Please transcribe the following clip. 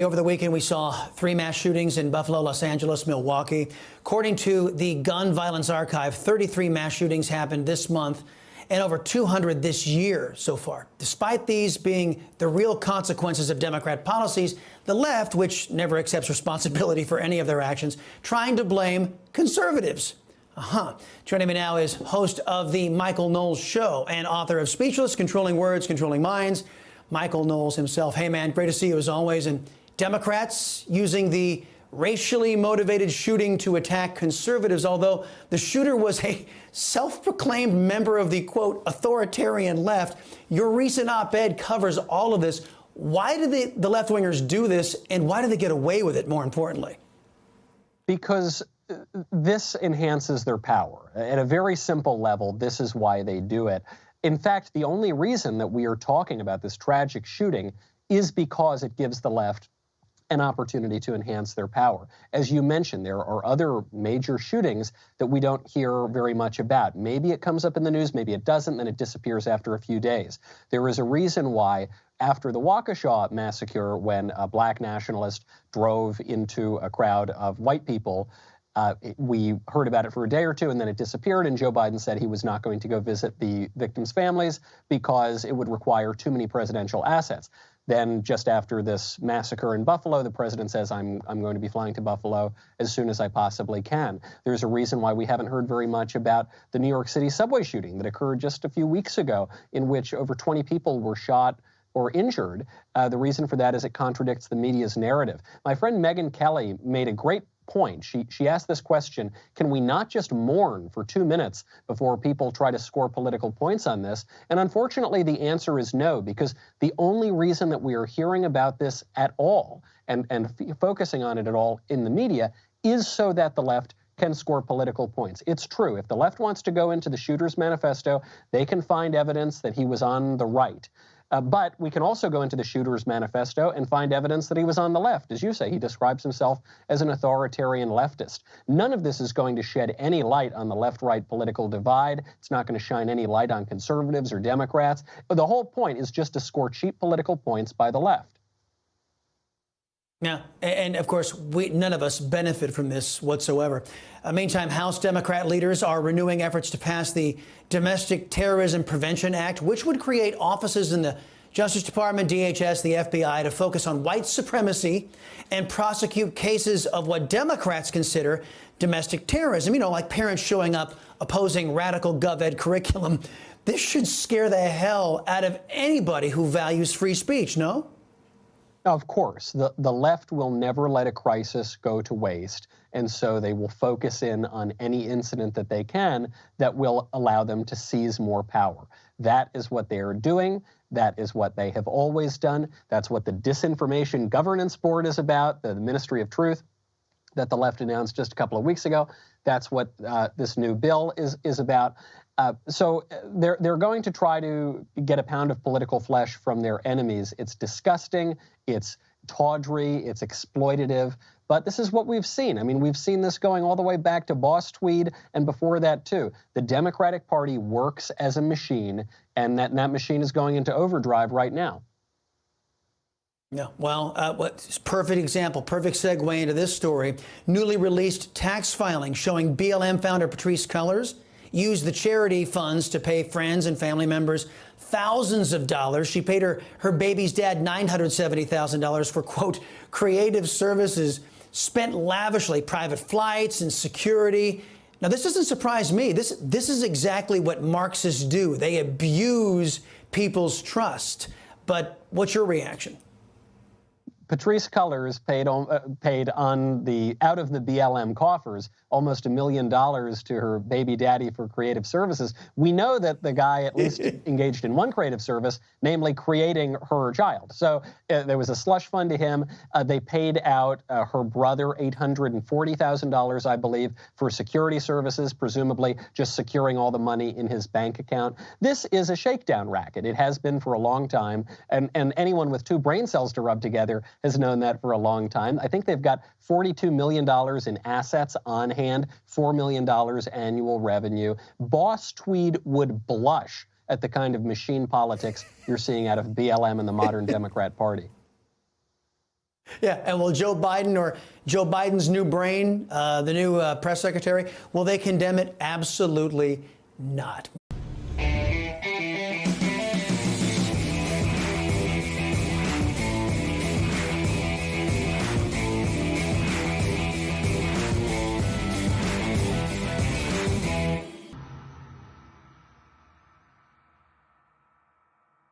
Over the weekend, we saw 3 mass shootings in Buffalo, Los Angeles, Milwaukee. According to the Gun Violence Archive, 33 mass shootings happened this month and over 200 this year so far. Despite these being the real consequences of Democrat policies, the left, which never accepts responsibility for any of their actions, trying to blame conservatives. Joining me now is host of the Michael Knowles Show and author of Speechless, Controlling Words, Controlling Minds, Michael Knowles himself. Hey, man, great to see you as always. And Democrats using the racially motivated shooting to attack conservatives, although the shooter was a self-proclaimed member of the, quote, authoritarian left. Your recent op-ed covers all of this. Why did the left-wingers do this, and why did they get away with it, more importantly? Because this enhances their power. At a very simple level, this is why they do it. In fact, the only reason that we are talking about this tragic shooting is because it gives the left an opportunity to enhance their power. As you mentioned, there are other major shootings that we don't hear very much about. Maybe it comes up in the news, maybe it doesn't, then it disappears after a few days. There is a reason why after the Waukesha massacre, when a black nationalist drove into a crowd of white people, we heard about it for a day or two, and then it disappeared, and Joe Biden said he was not going to go visit the victims' families because it would require too many presidential assets. Then just after this massacre in Buffalo, the president says, I'm going to be flying to Buffalo as soon as I possibly can. There's a reason why we haven't heard very much about the New York City subway shooting that occurred just a few weeks ago, in which over 20 people were shot or injured. The reason for that is it contradicts the media's narrative. My friend Megyn Kelly made a great point. She asked this question: can we not just mourn for 2 minutes before people try to score political points on this? And unfortunately, the answer is no, because the only reason that we are hearing about this at all and focusing on it at all in the media is so that the left can score political points. It's true. If the left wants to go into the shooter's manifesto, they can find evidence that he was on the right. But we can also go into the shooter's manifesto and find evidence that he was on the left. As you say, he describes himself as an authoritarian leftist. None of this is going to shed any light on the left-right political divide. It's not going to shine any light on conservatives or Democrats. The whole point is just to score cheap political points by the left. Yeah, and of course, none of us benefit from this whatsoever. Meantime, House Democrat leaders are renewing efforts to pass the Domestic Terrorism Prevention Act, which would create offices in the Justice Department, DHS, the FBI to focus on white supremacy and prosecute cases of what Democrats consider domestic terrorism. You know, like parents showing up opposing radical gov-ed curriculum. This should scare the hell out of anybody who values free speech, no? Of course, the left will never let a crisis go to waste, and so they will focus in on any incident that they can that will allow them to seize more power. That is what they are doing. That is what they have always done. That's what the Disinformation Governance Board is about, the Ministry of Truth that the left announced just a couple of weeks ago. That's what this new bill is about. So they're going to try to get a pound of political flesh from their enemies. It's disgusting, it's tawdry, it's exploitative, but this is what we've seen. I mean, we've seen this going all the way back to Boss Tweed and before that, too. The Democratic Party works as a machine, and that machine is going into overdrive right now. Yeah, well, perfect example, perfect segue into this story. Newly released tax filing showing BLM founder Patrisse Cullors used the charity funds to pay friends and family members thousands of dollars. She paid her baby's dad $970,000 for, quote, creative services, spent lavishly, private flights and security. Now, this doesn't surprise me. This is exactly what Marxists do. They abuse people's trust. But what's your reaction? Patrisse Cullors paid out of the BLM coffers almost $1 million to her baby daddy for creative services. We know that the guy at least engaged in one creative service, namely creating her child. So there was a slush fund to him. They paid out her brother $840,000, I believe, for security services, presumably just securing all the money in his bank account. This is a shakedown racket. It has been for a long time, and anyone with 2 brain cells to rub together has known that for a long time. I think they've got $42 million in assets on hand, $4 million annual revenue. Boss Tweed would blush at the kind of machine politics you're seeing out of BLM and the modern Democrat Party. Yeah, and will Joe Biden or Joe Biden's new brain, the new press secretary, will they condemn it? Absolutely not.